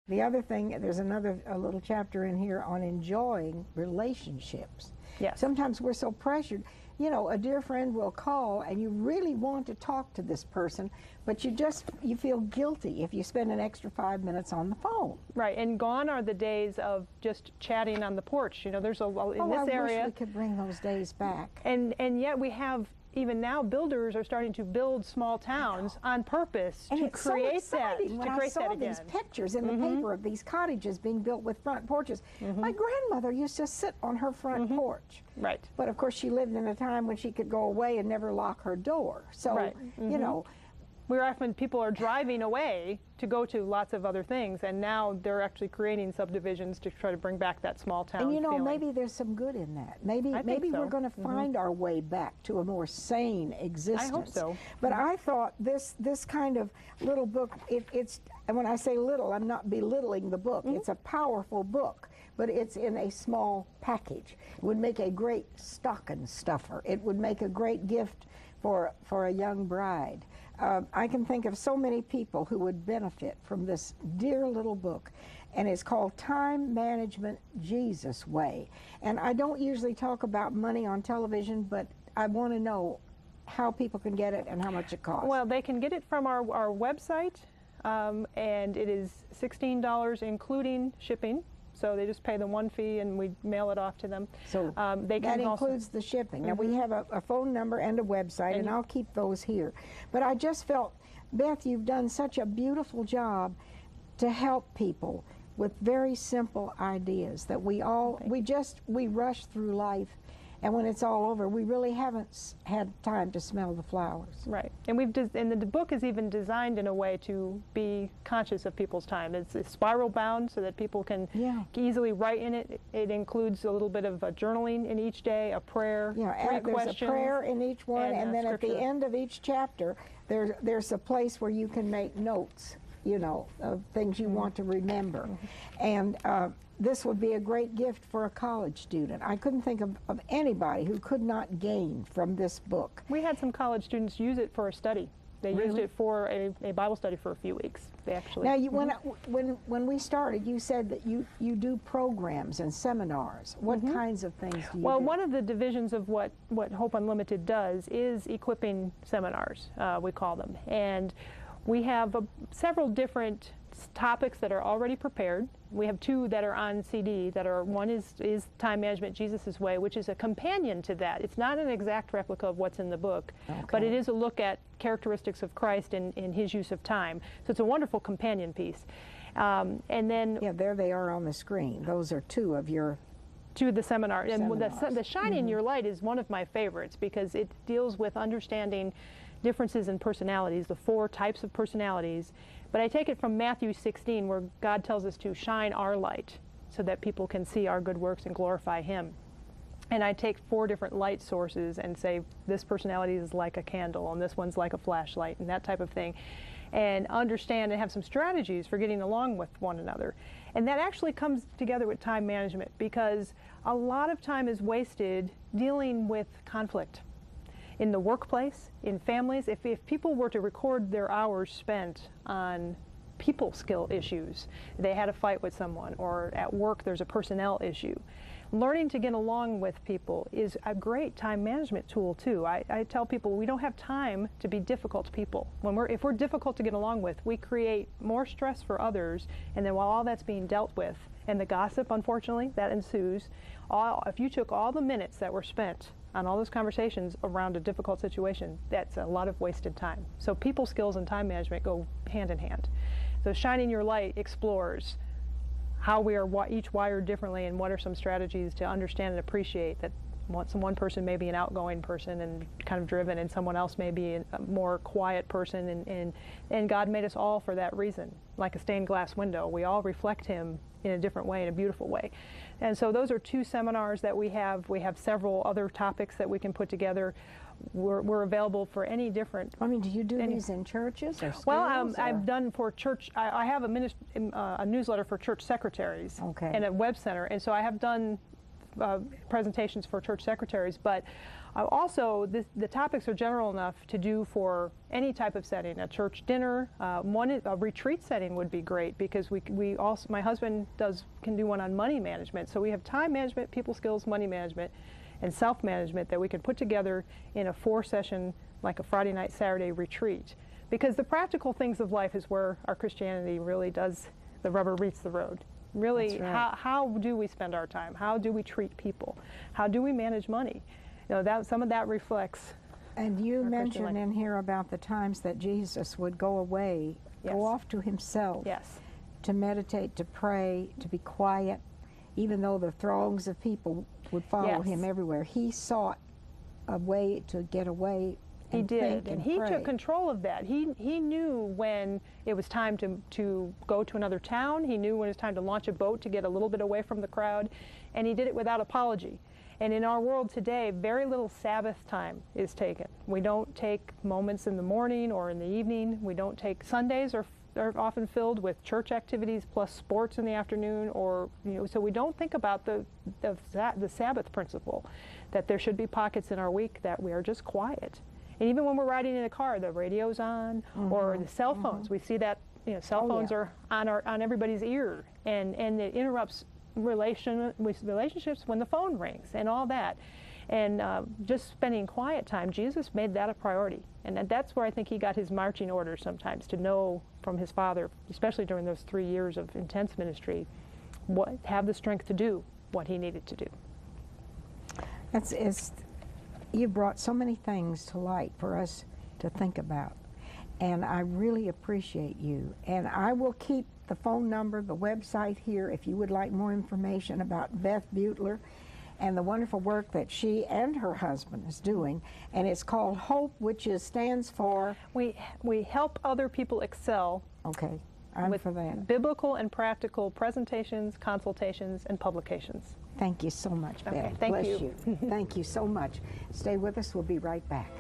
The other thing, there's a little chapter in here on enjoying relationships. Yes. Sometimes we're so pressured. You know, a dear friend will call and you really want to talk to this person, but you feel guilty if you spend an extra 5 minutes on the phone. Right, and gone are the days of just chatting on the porch. You know, there's in this area. I wish we could bring those days back. And yet we have, even now, builders are starting to build small towns on purpose to create that. When I saw these pictures in the paper of these cottages being built with front porches, my grandmother used to sit on her front porch. Right. But of course, she lived in a time when she could go away and never lock her door. So, you know. We're often, people are driving away to go to lots of other things, and now they're actually creating subdivisions to try to bring back that small town And you know, feeling. maybe there's some good in that. Maybe so. we're going to find our way back to a more sane existence. I hope so. But I thought this kind of little book, it's, and when I say little, I'm not belittling the book. It's a powerful book, but it's in a small package. It would make a great stocking stuffer. It would make a great gift for a young bride. I can think of so many people who would benefit from this dear little book, and it's called Time Management Jesus Way. And I don't usually talk about money on television, but I want to know how people can get it and how much it costs. Well, they can get it from our website, and it is $16 including shipping. So they just pay the one fee and we mail it off to them. So they can that includes the shipping. Now we have a phone number and a website, and I'll keep those here. But I just felt, Beth, you've done such a beautiful job to help people with very simple ideas that we rush through life, and when it's all over, we really haven't had time to smell the flowers. Right, and and the book is even designed in a way to be conscious of people's time. It's spiral bound so that people can easily write in it. It includes a little bit of journaling in each day, a prayer, there's questions, a prayer in each one, and then scripture. At the end of each chapter, there's a place where you can make notes, you know, of things you want to remember. And this would be a great gift for a college student. I couldn't think of anybody who could not gain from this book. We had some college students use it for a study. They used it for a Bible study for a few weeks. They actually. Now, when we started, you said that you do programs and seminars. What kinds of things do you do? Well, one of the divisions of what Hope Unlimited does is equipping seminars, we call them. And we have several different topics that are already prepared. We have two that are on CD one is Time Management Jesus' Way, which is a companion to that. It's not an exact replica of what's in the book, but it is a look at characteristics of Christ in his use of time. So it's a wonderful companion piece. And then there they are on the screen. Those are two of the seminars. And the Shining Your Light is one of my favorites because it deals with understanding differences in personalities, the 4 types of personalities. But I take it from Matthew 16, where God tells us to shine our light so that people can see our good works and glorify Him. And I take 4 different light sources and say, this personality is like a candle, and this one's like a flashlight, and that type of thing. And understand and have some strategies for getting along with one another. And that actually comes together with time management, because a lot of time is wasted dealing with conflict. In the workplace, in families, if people were to record their hours spent on people skill issues, they had a fight with someone, or at work there's a personnel issue, learning to get along with people is a great time management tool too. I tell people we don't have time to be difficult people. If we're difficult to get along with, we create more stress for others, and then while all that's being dealt with, and the gossip, unfortunately, that ensues, if you took all the minutes that were spent on all those conversations around a difficult situation, that's a lot of wasted time. So people skills and time management go hand in hand. So Shining Your Light explores how we are each wired differently, and what are some strategies to understand and appreciate that one person may be an outgoing person and kind of driven, and someone else may be a more quiet person, and God made us all for that reason. Like a stained glass window, we all reflect Him in a different way, in a beautiful way. And so those are 2 seminars that we have. We have several other topics that we can put together. We're available for any different. I mean, do you do these in churches or schools? Well, I've done for church. I have a newsletter for church secretaries and a web center, and so I have done presentations for church secretaries, but also the topics are general enough to do for any type of setting. A church dinner, a retreat setting would be great, because we also, my husband can do one on money management. So we have time management, people skills, money management, and self-management that we can put together in a 4-session, like a Friday night, Saturday retreat. Because the practical things of life is where our Christianity really does, the rubber meets the road. Really, right. How do we spend our time? How do we treat people? How do we manage money? You know, some of that reflects. And you mentioned in here about the times that Jesus would go away, yes. go off to himself, yes. to meditate, to pray, to be quiet, even though the throngs of people would follow yes. him everywhere. He sought a way to get away. He did, and he pray. took control of that. He knew when it was time to go to another town. He knew when it was time to launch a boat to get a little bit away from the crowd, and he did it without apology. And in our world today, very little Sabbath time is taken. We don't take moments in the morning or in the evening. We don't take Sundays are often filled with church activities plus sports in the afternoon, or so we don't think about the Sabbath principle, that there should be pockets in our week that we are just quiet. And even when we're riding in a car, the radio's on, mm-hmm. or the cell phones. Mm-hmm. We see that cell phones are on everybody's ear, and it interrupts relationships when the phone rings and all that. And just spending quiet time, Jesus made that a priority. And that's where I think he got his marching orders sometimes, to know from his Father, especially during those 3 years of intense ministry, have the strength to do what he needed to do. You brought so many things to light for us to think about, and I really appreciate you. And I will keep the phone number, the website here, if you would like more information about Beth Beutler and the wonderful work that she and her husband is doing. And it's called HOPE, which stands for? We help other people excel. Okay, I'm for that. Biblical and practical presentations, consultations, and publications. Thank you so much, Beth. Okay, thank Bless you. Thank you so much. Stay with us. We'll be right back.